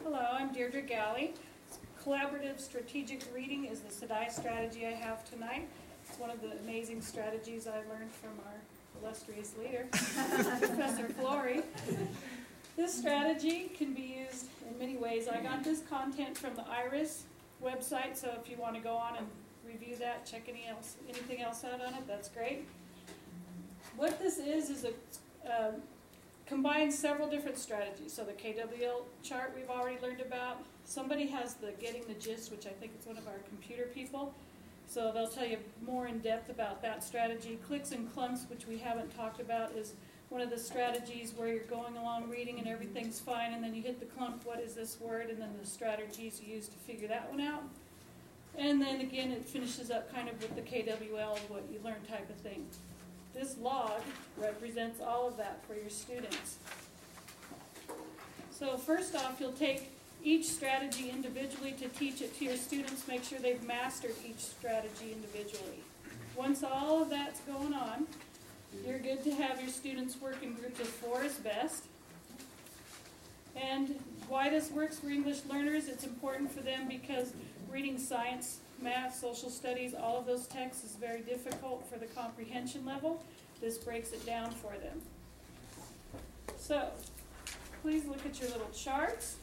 Hello, I'm Deirdre Galley. Collaborative strategic reading is the SEDI strategy I have tonight. It's one of the amazing strategies I learned from our illustrious leader, Professor Flory. This strategy can be used in many ways. I got this content from the IRIS website, so if you want to go on and review that, check anything else out on it, that's great. What this is a combines several different strategies. So the KWL chart we've already learned about. Somebody has the Getting the Gist, which I think is one of our computer people. So they'll tell you more in depth about that strategy. Clicks and clumps, which we haven't talked about, is one of the strategies where you're going along reading and everything's fine, and then you hit the clump, what is this word, and then the strategies you use to figure that one out. And then again, it finishes up kind of with the KWL, what you learn type of thing. This log represents all of that for your students. So first off, you'll take each strategy individually to teach it to your students, make sure they've mastered each strategy individually. Once all of that's going on, you're good to have your students work in groups of 4 is best. And why this works for English learners, it's important for them because reading science, math, social studies, all of those texts is very difficult for the comprehension level. This breaks it down for them. So, please look at your little charts,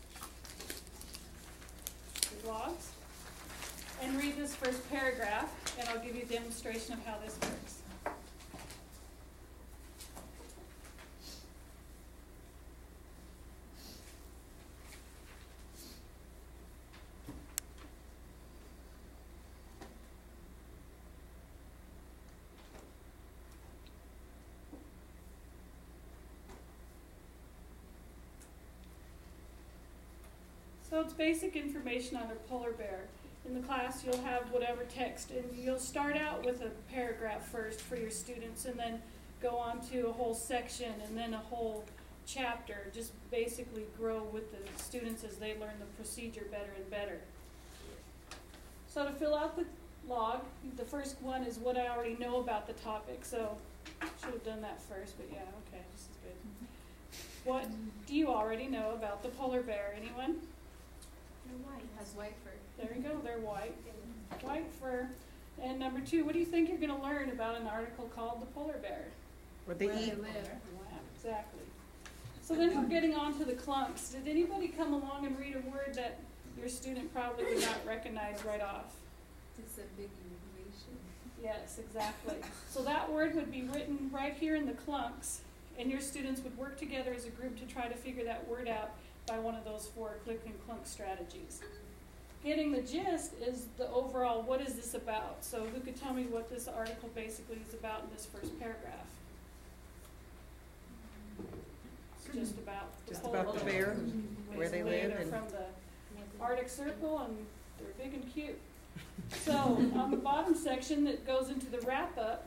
your logs, and read this first paragraph, and I'll give you a demonstration of how this works. So it's basic information on a polar bear. In the class you'll have whatever text, and you'll start out with a paragraph first for your students and then go on to a whole section and then a whole chapter. Just basically grow with the students as they learn the procedure better and better. So to fill out the log, the first one is what I already know about the topic. So I should have done that first, but yeah, okay, this is good. What do you already know about the polar bear? Anyone? They're white. Has white fur. There you go, they're white. White fur. And number 2, what do you think you're going to learn about an article called The Polar Bear? What they Where eat. they live. Wow, exactly. So then we're getting on to the clumps. Did anybody come along and read a word that your student probably would not recognize right off? Disambiguation. Yes, exactly. So that word would be written right here in the clumps, and your students would work together as a group to try to figure that word out by one of those 4 click and clunk strategies. Getting the gist is the overall, what is this about? So who could tell me what this article basically is about in this first paragraph? It's just about the bear, where they live, They're and from the Arctic Circle, and they're big and cute. So on the bottom section that goes into the wrap-up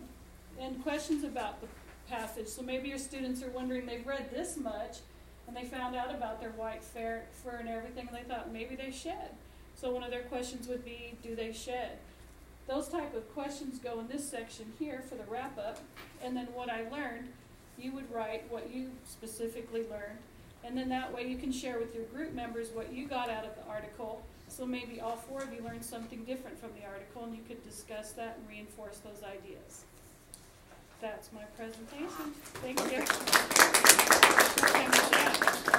and questions about the passage. So maybe your students are wondering, they've read this much, and they found out about their white fur and everything, and they thought maybe they shed. So one of their questions would be, do they shed? Those type of questions go in this section here for the wrap-up, and then what I learned, you would write what you specifically learned, and then that way you can share with your group members what you got out of the article, so maybe all 4 of you learned something different from the article, and you could discuss that and reinforce those ideas. That's my presentation. Thank you.